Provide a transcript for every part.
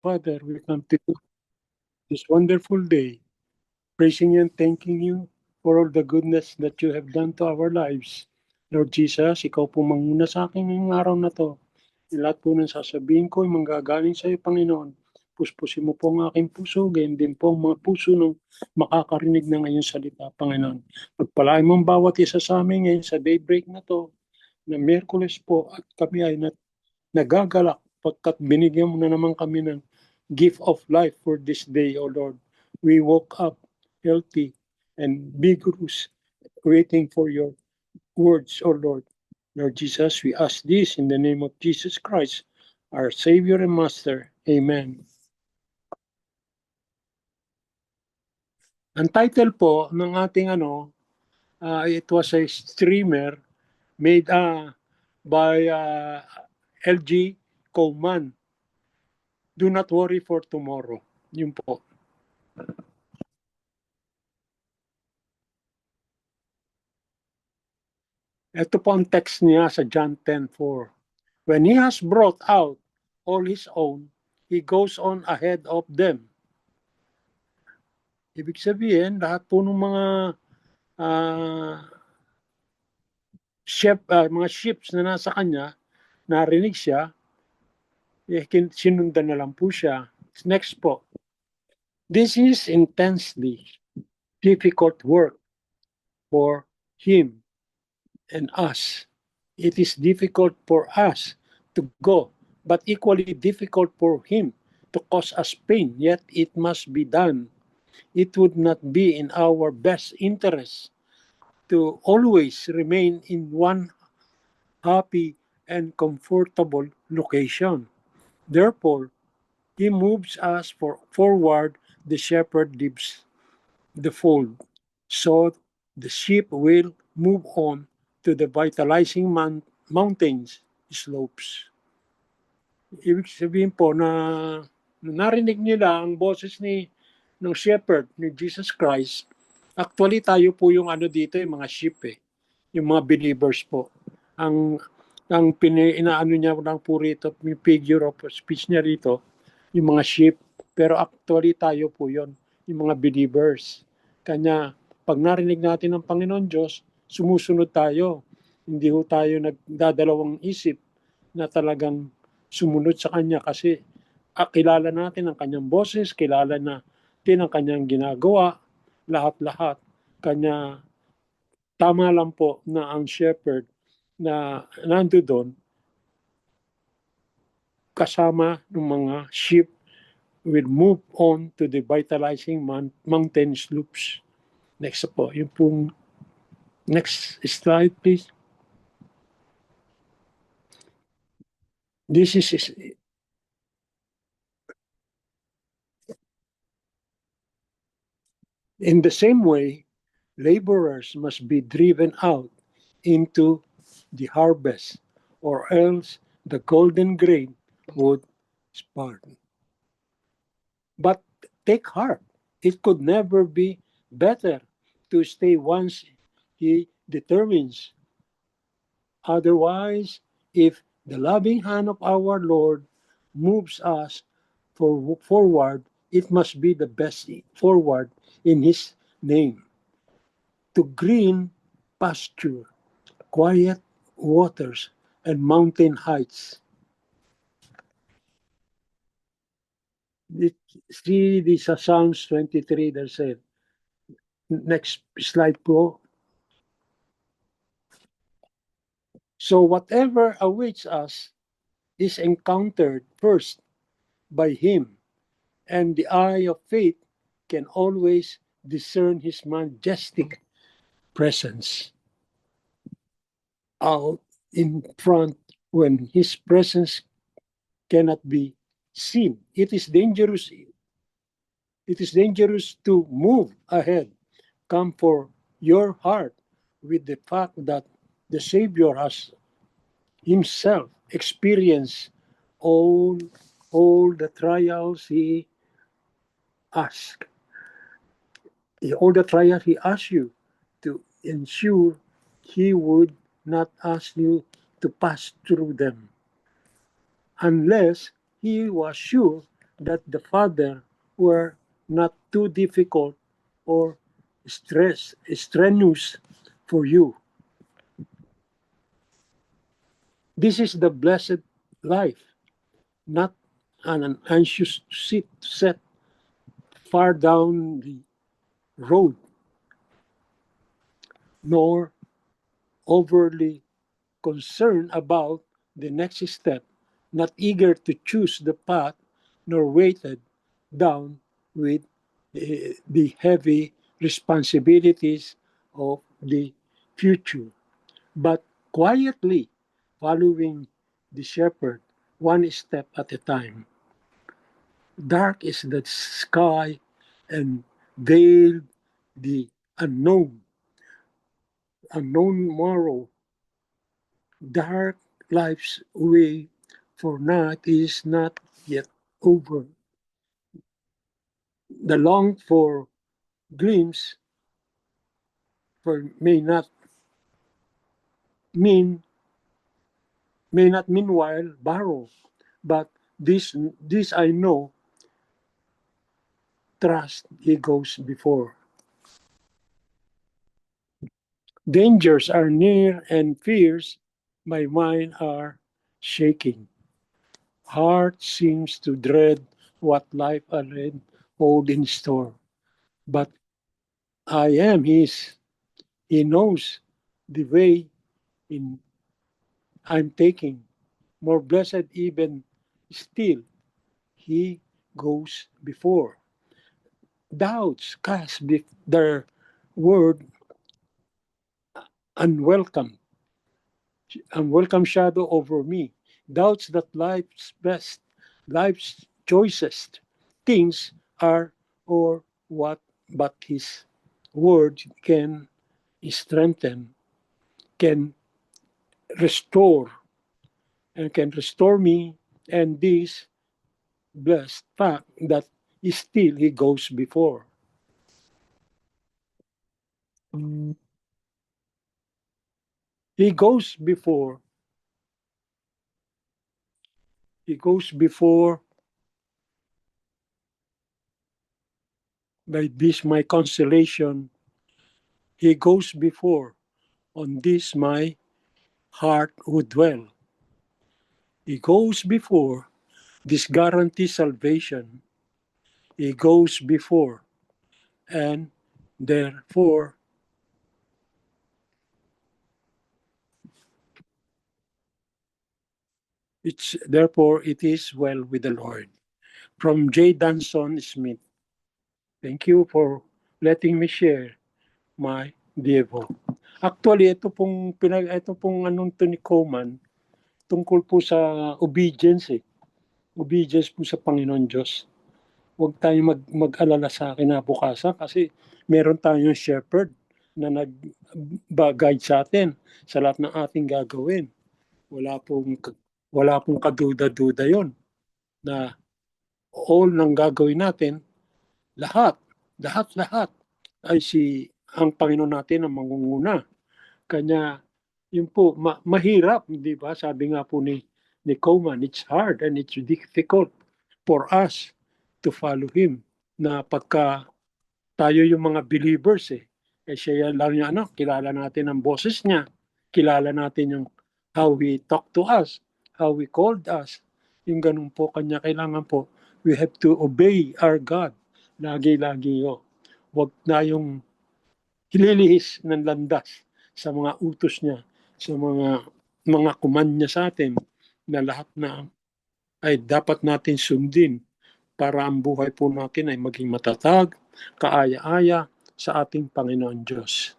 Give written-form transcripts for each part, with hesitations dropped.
Father, we come to you this wonderful day, praising you and thanking you for all the goodness that you have done to our lives. Lord Jesus, ikaw po manguna sa akin ngayong araw na to. Lahat po ng sasabihin ko ay manggagaling sa iyo, Panginoon. Puspusin mo po ang aking puso, gayon din po ang mga puso ng makakarinig ng iyong salita, Panginoon. Pagpalain mo ang bawat isa sa amin ngayon sa daybreak na to, na Miyerkules po, at kami ay nagagalak pagkat binigyan mo na naman kami ng gift of life for this day, O Lord. We woke up healthy and vigorous, waiting for your words, O Lord. Lord Jesus, we ask this in the name of Jesus Christ, our Savior and Master. Amen. Ang title po ng ating it was a streamer made by LG Coleman. Do not worry for tomorrow. Yun po. Ito po ang text niya sa John 10:4. When he has brought out all his own, he goes on ahead of them. Ibig sabihin, lahat po ng mga mga ships na nasa kanya, narinig siya, sinundan na lang po siya. Next po. This is intensely difficult work for him and us. It is difficult for us to go, but equally difficult for him to cause us pain, yet it must be done. It would not be in our best interest to always remain in one happy and comfortable location. Therefore, he moves us forward, the shepherd leaves the fold, so the sheep will move on to the vitalizing mountains slopes. Ibig sabihin po na narinig nila ang boses ng shepherd, ni Jesus Christ. Actually, tayo po yung dito, yung mga sheep yung mga believers po. Ang inaano niya lang po rito, yung figure of speech niya rito, yung mga sheep. Pero actually, tayo po yon, yung mga believers. Kanya, pag narinig natin ng Panginoon Diyos, sumusunod tayo. Hindi ho tayo nagdadalawang isip na talagang sumunod sa Kanya kasi kilala natin ang Kanyang boses, kilala natin ang Kanyang ginagawa, lahat-lahat. Kanya, tama lang po na ang shepherd na nando doon, kasama ng mga sheep will move on to the vitalizing mountain slopes. Next po, yung pong next slide please. This is in the same way, laborers must be driven out into the harvest, or else the golden grain would spark. But take heart, it could never be better to stay once he determines. Otherwise, if the loving hand of our Lord moves us forward, it must be the best forward in his name. To green pasture, quiet waters, and mountain heights. See this Psalms 23, there's a next slide po. So whatever awaits us is encountered first by him, and the eye of faith can always discern his majestic presence out in front when his presence cannot be seen. It is dangerous. It is dangerous to move ahead. Come for your heart with the fact that the Savior has himself experienced all the trials he asked. All the trials he asked you to ensure he would not ask you to pass through them unless he was sure that the Father were not too difficult or strenuous for you. This is the blessed life, not an anxious seat set far down the road, nor overly concerned about the next step, not eager to choose the path, nor weighted down with the heavy responsibilities of the future, but quietly following the shepherd one step at a time. Dark is the sky and veiled the unknown, unknown morrow. Dark life's way for night is not yet over. The longed for glimpse for mean may not meanwhile borrow, but this I know, trust he goes before. Dangers are near and fears my mind are shaking. Heart seems to dread what life ahead hold in store. But I am his. He knows the way in I'm taking. More blessed even still, he goes before. Doubts cast their word unwelcome, unwelcome shadow over me. Doubts that life's best, life's choicest things are or what but his word can strengthen, can restore, and can restore me. And this blessed fact that still he goes before. He goes before. He goes before by this my consolation. He goes before on this my heart would dwell. He goes before this guarantees salvation. He goes before and therefore it is well with the Lord. From J. Danson Smith. Thank you for letting me share my Devo. Actually, ito pong anong to ni Coman tungkol po sa obedience eh. Obedience po sa Panginoon Diyos. Huwag tayong mag-alala sa kinabukasan kasi meron tayong shepherd na nag-guide sa atin sa lahat ng ating gagawin. Wala pong kaduda-duda yon na all ng gagawin natin, lahat ay ang Panginoon natin ang mangunguna. Kanya, yun po, mahirap, di ba? Sabi nga po ni Coman, it's hard and it's difficult for us to follow Him. Na pagka tayo yung mga believers siya lang yung kilala natin ang boses niya, kilala natin yung how He talked to us, how He called us. Yung ganun po, kanya kailangan po, we have to obey our God. Lagi-lagi yun. Huwag na yung hililihis ng landas sa mga utos niya, sa mga command niya sa atin na lahat na ay dapat natin sundin para ang buhay po natin ay maging matatag, kaaya-aya sa ating Panginoon Diyos.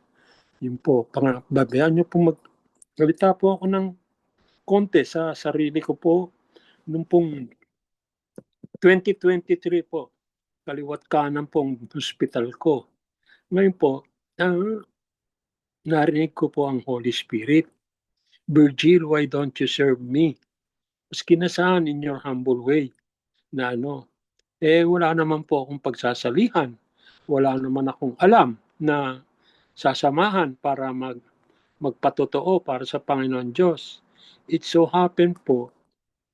Yun po, babayaan niyo po magsalita po ako ng konti sa sarili ko po nung pong 2023 po, kaliwat kanan pong hospital ko. Ngayon po, narinig ko po ang Holy Spirit. Virgil, why don't you serve me? Maski na saan in your humble way na wala naman po akong pagsasalihan. Wala naman akong alam na sasamahan para magpatotoo para sa Panginoon Diyos. It so happened po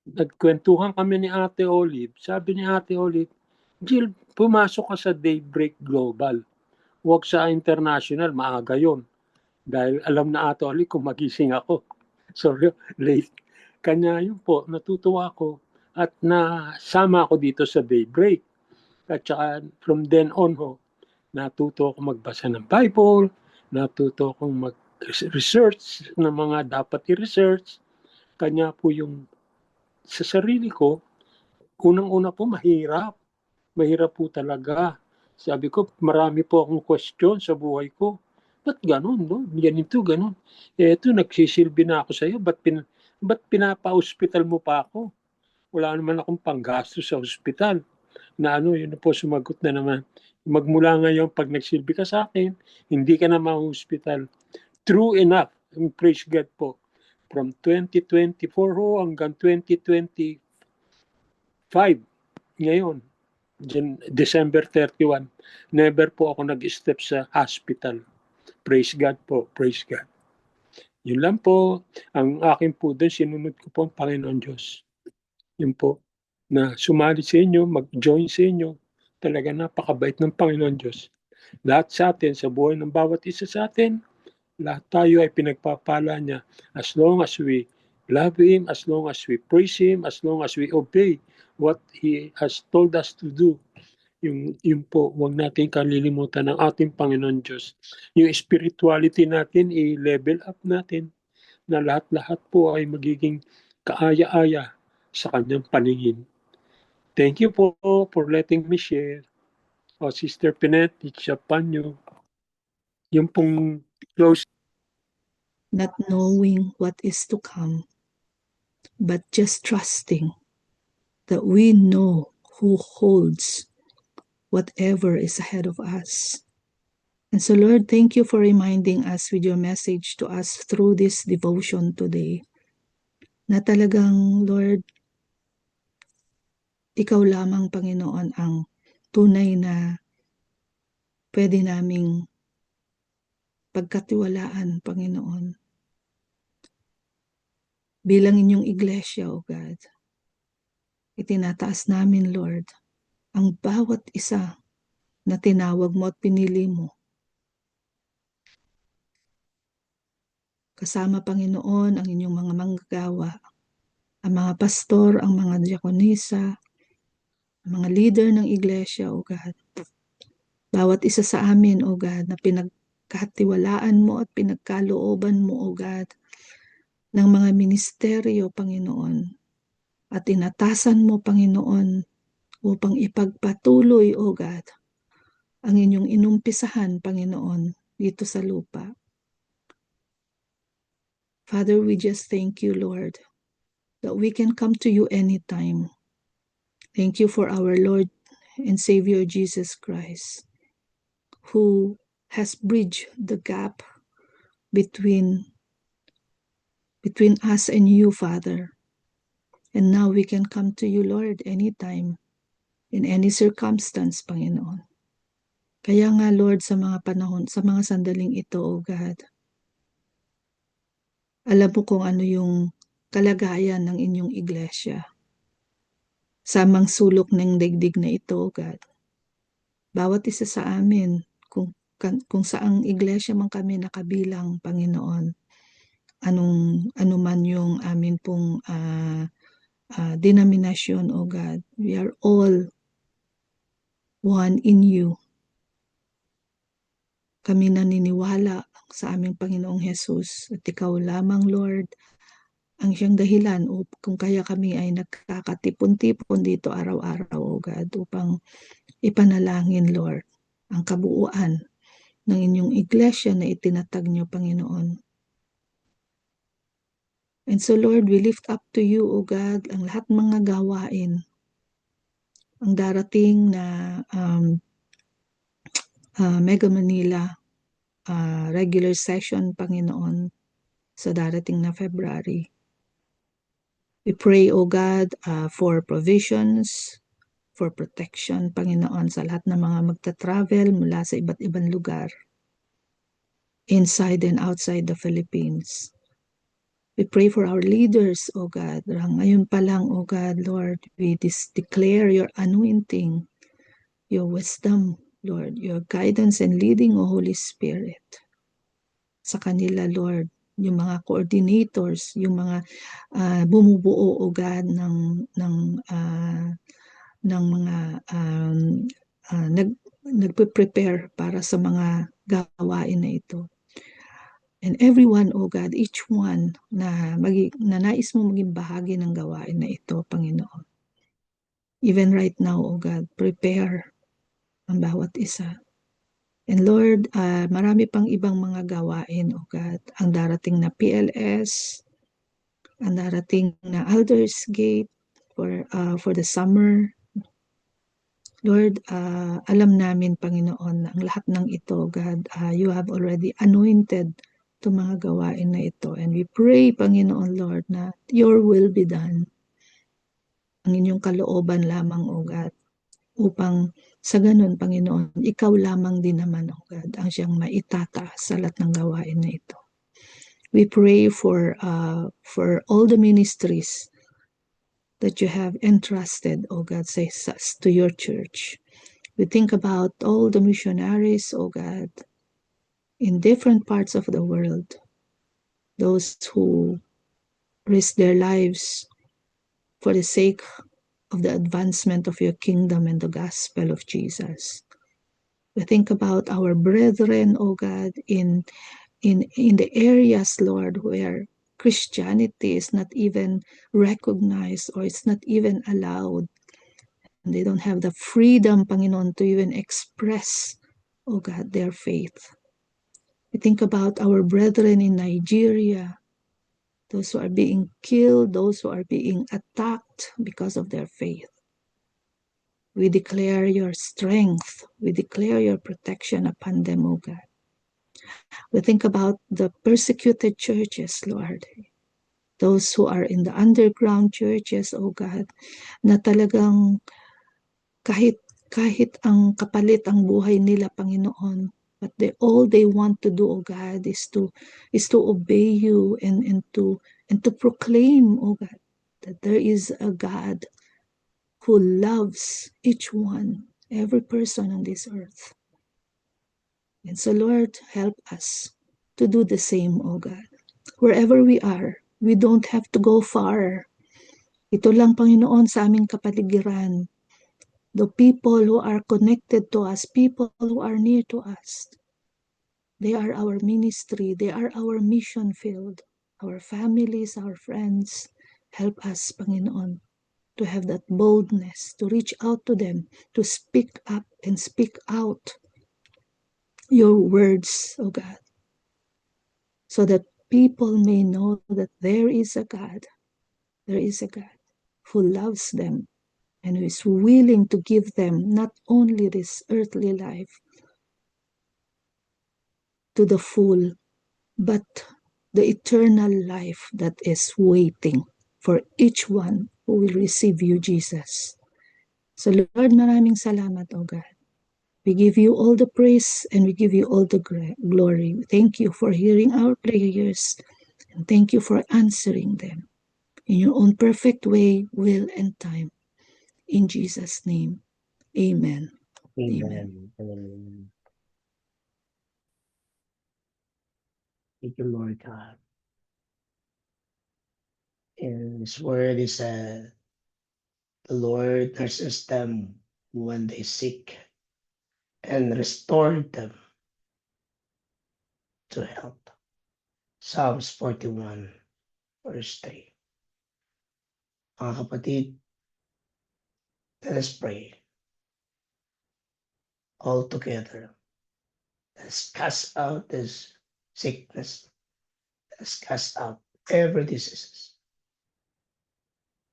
nagkwentuhan kami ni Ate Olive. Sabi ni Ate Olive, Jill, pumasok ka sa Daybreak Global. Huwag sa international, maaga yon. Dahil alam na Ate Olive kung magising ako. Sorry, late. Kanya yun po, natutuwa ako at nasama ako dito sa Daybreak. At saka from then on ho, natuto ako magbasa ng Bible, natuto akong mag-research ng mga dapat i-research. Kanya po yung sa sarili ko, unang-una po mahirap. Mahirap po talaga. Sabi ko, marami po akong question sa buhay ko. Ba't ganun, no? Ganito, ganun. Eto, nagsisilbi na ako sa iyo. Ba't pinapa-hospital mo pa ako? Wala naman akong panggasto sa hospital. Na ano, yun na po sumagot na naman. Magmula ngayon, pag nagsilbi ka sa akin, hindi ka na ma-hospital. True enough. Praise God po. From 2024 ho hanggang 2025, ngayon, December 31, never po ako nag-step sa hospital. Praise God po, praise God. Yun lang po. Ang akin po doon, sinunod ko po ang Panginoon Diyos. Yun po, na sumali sa inyo, mag-join sa inyo. Talaga napakabait ng Panginoon Diyos. Lahat sa atin, sa buhay ng bawat isa sa atin, lahat tayo ay pinagpapala niya as long as we love Him, as long as we praise Him, as long as we obey what He has told us to do. Yung po, huwag natin kalilimutan ng ating Panginoon Diyos. Yung spirituality natin, i-level up natin na lahat-lahat po ay magiging kaaya-aya sa kanyang paningin. Thank you po for letting me share. O, Sister Pinet, it's upon you. Yung pong close. Not knowing what is to come, but just trusting that we know who holds whatever is ahead of us. And so, Lord, thank you for reminding us with your message to us through this devotion today, na talagang, Lord, ikaw lamang, Panginoon, ang tunay na pwede naming pagkatiwalaan, Panginoon. Bilang inyong iglesia, O God, itinataas namin, Lord, ang bawat isa na tinawag mo at pinili mo. Kasama, Panginoon, ang inyong mga manggagawa, ang mga pastor, ang mga diakonisa, ang mga leader ng iglesia, O God. Bawat isa sa amin, O God, na pinagkatiwalaan mo at pinagkalooban mo, O God, ng mga ministeryo, Panginoon, at inatasan mo, Panginoon, upang ipagpatuloy, O God, ang inyong inumpisahan, Panginoon, dito sa lupa. Father, we just thank you, Lord, that we can come to you anytime. Thank you for our Lord and Savior Jesus Christ, who has bridged the gap between us and you, Father. And now we can come to you, Lord, anytime, in any circumstance, Panginoon. Kaya nga, Lord, sa mga panahon, sa mga sandaling ito, O God, alam mo kung ano yung kalagayan ng inyong iglesia. Samang sulok ng daigdig na ito, O God. Bawat isa sa amin, kung saang iglesia man kami nakabilang, Panginoon, ano man yung amin pong denominasyon, O God, we are all one in you. Kami naniniwala sa aming Panginoong Jesus at ikaw lamang, Lord, ang siyang dahilan kung kaya kami ay nagkakatipon-tipon dito araw-araw, O God, upang ipanalangin, Lord, ang kabuuan ng inyong iglesia na itinatag niyo, Panginoon. And so, Lord, we lift up to you, O God, ang lahat mga gawain, ang darating na Mega Manila regular session, Panginoon, sa darating na February. We pray, O God, for provisions, for protection, Panginoon, sa lahat ng mga magta-travel mula sa iba't ibang lugar, inside and outside the Philippines. We pray for our leaders, O God. Ngayon pa lang, O God, Lord, we declare your anointing, your wisdom, Lord, your guidance and leading, O Holy Spirit, sa kanila, Lord. Yung mga coordinators, yung mga bumubuo, O God, ng mga nagpe-prepare para sa mga gawain na ito. And everyone, O God, each one na nais mo maging bahagi ng gawain na ito, Panginoon. Even right now, O God, prepare ang bawat isa. And Lord, marami pang ibang mga gawain, O God. Ang darating na PLS, ang darating na Aldersgate for the summer. Lord, alam namin, Panginoon, na ang lahat ng ito, God, you have already anointed ito mga gawain na ito. And we pray, Panginoon, Lord, na your will be done. Ang inyong kalooban lamang, O God, upang sa ganun, Panginoon, ikaw lamang din naman, O God, ang siyang maitataas sa lahat ng gawain na ito. We pray for all the ministries that you have entrusted, O God, to your church. We think about all the missionaries, O God, in different parts of the world, those who risk their lives for the sake of the advancement of your kingdom and the gospel of Jesus. We think about our brethren, O God, in the areas, Lord, where Christianity is not even recognized or it's not even allowed. And they don't have the freedom, Panginoon, to even express, O God, their faith. We think about our brethren in Nigeria, those who are being killed, those who are being attacked because of their faith. We declare your strength. We declare your protection upon them, O God. We think about the persecuted churches, Lord. Those who are in the underground churches, O God, na talagang kahit ang kapalit ang buhay nila, Panginoon, but all they want to do, O God, is to obey you and to proclaim, O God, that there is a God who loves each one, every person on this earth. And so, Lord, help us to do the same, O God. Wherever we are, we don't have to go far. Ito lang, Panginoon, sa aming kapaligiran. The people who are connected to us, people who are near to us, they are our ministry, they are our mission field, our families, our friends. Help us, Panginoon, to have that boldness, to reach out to them, to speak up and speak out your words, O God, so that people may know that there is a God who loves them and who is willing to give them not only this earthly life to the full, but the eternal life that is waiting for each one who will receive you, Jesus. So Lord, maraming salamat, O God. We give you all the praise and we give you all the glory. Thank you for hearing our prayers and thank you for answering them in your own perfect way, will, and time. In Jesus' name, amen. Amen. Amen. Thank you, Lord God. And His word is the Lord nurses them when they seek and restore them to health. Psalms 41, verse 3. Mga kapatid, let us pray all together. Let's cast out this sickness. Let's cast out every disease.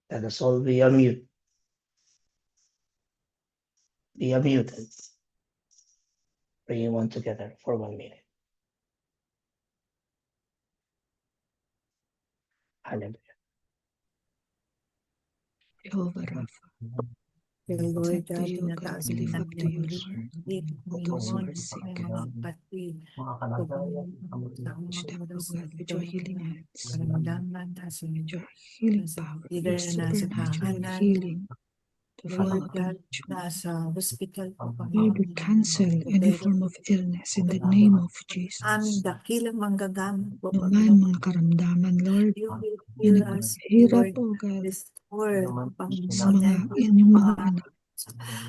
Let us all be unmuted. Be unmuted. Praying one together for 1 minute. Hallelujah. Jehovah Rapha. Kaya It's Lord up to God, you, God. tinataas We lift namin up to you, ang Lord. bibig, Those who Panginoon, are sick, may mga kapatid, Panginoon, sa touch them, mga oh God, with your healing hands, karamdaman, nasa with your healing nasa power, either your nasa supernatural tahanan, healing to flow Lord upon God, each one. nasa hospital po, Lord, we Panginoon. cancel any Pero, form of illness in the name of Jesus. aming dakilang manggagamot po, No man, Panginoon. mga karamdaman, Lord, You will na heal us, nagpapahirap, Lord. oh God, Restore, sa Panginoon, mga and inyong mga anak.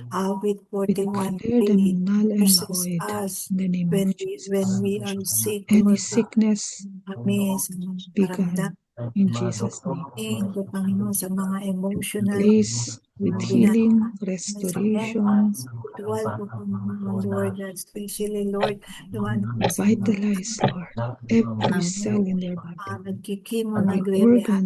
Awit We 41:8 declare them null and versus void us in the name of when Jesus. we are sick, Any Lord. sickness Kami sa mga be karamdaman, gone in Jesus' name. ko, Panginoon, sa mga emotional, Replace with mga healing, dinadaanan, restoration, spiritual po, Panginoon, Lord, especially, Lord, yung ano po sa mga vitalize, Lord, every cell in their body, nagkikimo, every nagre-rehab,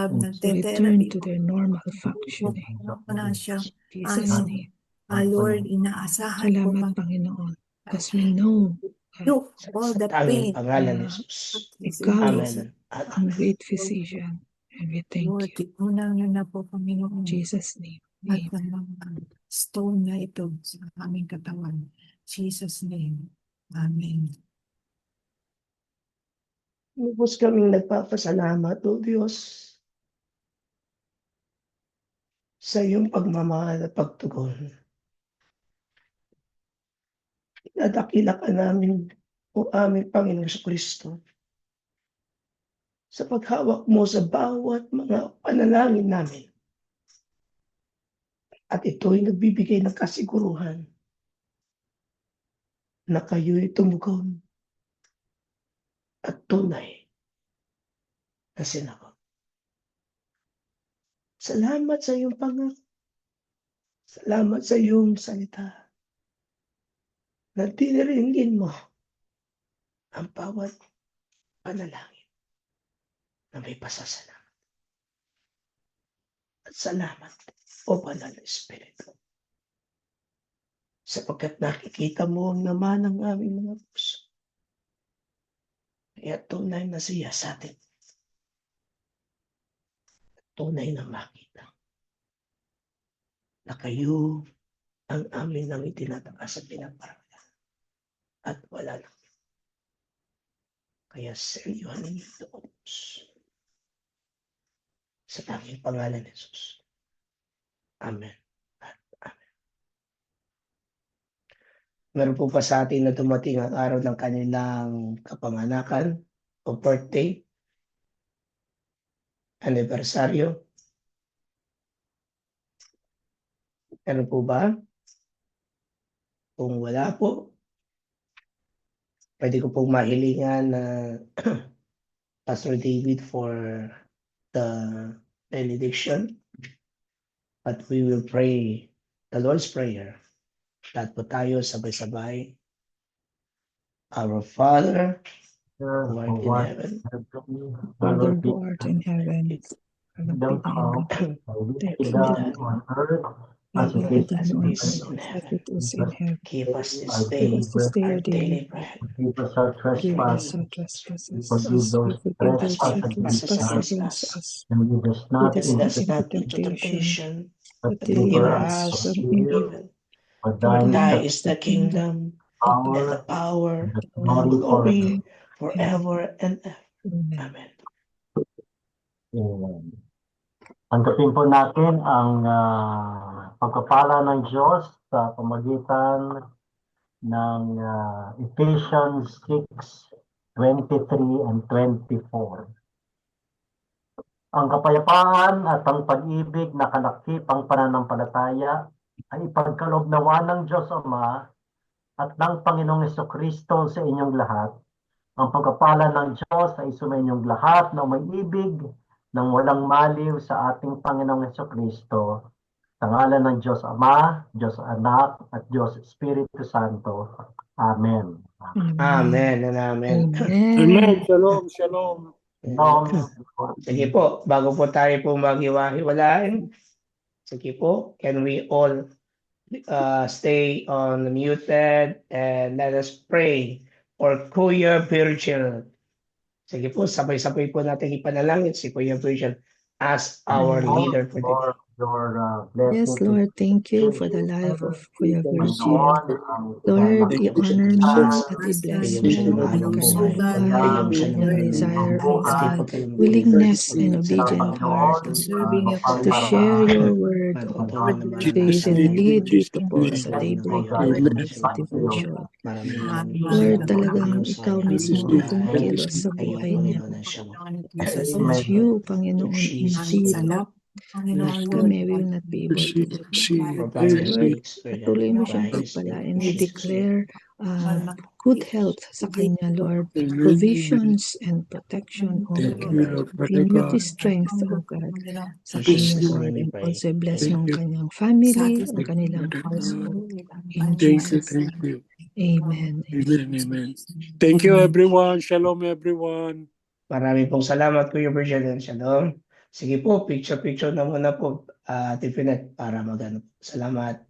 organ to return to their normal functioning. na siya. In Jesus' name. Lord, inaasahan po, Salamat, Panginoon, because we know you, all Sa the tanging pain, pangalan ni na Jesus. ikaw Amen. ang great physician, and we thank Lord, you. tipunan niyo na po, Panginoon, In Jesus' name. at Amen. ang mga stone na ito sa aming katawan. Jesus' name. Amen. Lubos kaming nagpapasalamat, O Diyos, sa iyong pagmamahal at pagtugon. Nadakila ka namin, O aming Panginoong Kristo, sa paghawak mo sa bawat mga panalangin namin. At ito'y nagbibigay ng kasiguruhan na kayo'y tumugon at tunay na sinagot. Salamat sa iyong pangako. Salamat sa iyong salita na diniringgin mo ang bawat panalangin na may pasasalamat. At salamat, O Banal na Espiritu, sapagkat nakikita mo ang naman ng aming mga puso. Kaya tunay na siya sa atin. Tunay na makita na kayo ang amin nang itinatakas at pinaparala. At wala lang. Kaya seryohan ninyo ito, O Diyos. Sa tanging pangalan ni Jesus. Amen. At amen. Meron po pa sa atin na dumating ang araw ng kanilang kapanganakan o birthday, anibersaryo. Meron po ba? Kung wala po, pwede ko pong mahilingan na Pastor David for the benediction. But we will pray the Lord's Prayer. Lahat po tayo sabay-sabay. Our Father, who art in heaven, Father who art in heaven, hallowed be thy name. Thy kingdom come, thy will be done on is earth in as heaven. it is in heaven. Give us this Give day us this day our our daily daily bread. bread. Give us our Give trespass, us our trespasses, forgive as those we forgive those who trespasses trespass against against us. us. and lead us Lead not us And into let us not not into into temptation, temptation, but but deliver deliver us us from from evil. evil. For For thine Thy thine is is the the kingdom kingdom, and the power power and the and and the glory glory the forever and ever. Amen. Amen. forever. Tanggapin po natin ang pagpapala ng Diyos sa pamagitan ng Ephesians 6:23 and 24. Ang kapayapaan at ang pag-ibig na kalakipang pananampalataya ay ipagkaloob nawa ng Diyos Ama at ng Panginoong Jesucristo sa inyong lahat. Ang pagpapala ng Diyos ay sumainyong lahat na may ibig ng walang maliw sa ating Panginoong Jesucristo. Sa ngalan ng Diyos Ama, Diyos Anak, at Diyos Espiritu Santo. Amen. Amen and amen. Amen. Shalom, shalom. Sige po, bago po tayo po maghiwa-hiwalayan, sige po, can we all stay on muted and let us pray for Kuya Virgil. Sige po, sabay-sabay po natin ipanalangin si Kuya Virgil as our leader for today. your Yes, blessing. Lord, thank you for the life of Kuya Virgil. Panginoon, ang Lord, Thank you, i-honor mo Jesus. at i-bless Bigyan mo siya mo ng ang hanap kanyang buhay. buhay, Bigyan mo siya ang ng kanyang ganun. desire, O At God, ipag kayo willingness and sa obedient heart Serving you to share your word, patuloy na to Jesus' even name, in lead these Jesus' people name. sa daybreak Amen. prayer at sa devotion. Maraming Lord, salamat talagang po sa ikaw inyo. mismo ang Jesus' kumikilos sa Kayo, buhay niya. Panginoon, ang siyang Since you, Panginoon, indeed Yes, left Lord. kami, we will not be able to do Receive, it. provide us Lord, receive. with Spirit patuloy mo siyang advice. pagpalain. We declare good health sa kanya, Lord. Amen. Provisions and protection, O Thank God. you, Lord, Father Infinity God. strength, O God, sa In kanya, Jesus' Yes, Lord. name we And pray. also bless thank mo ang you. kanyang family, ang Thank you, kanilang Father household. God. In Thank you, Jesus' thank name. you. Amen. Amen, amen. Thank you, everyone. Shalom, everyone. Maraming pong salamat, Kuya Virgil, and Shalom. Sige po, picture na muna po, Tipinet, para magano. Salamat.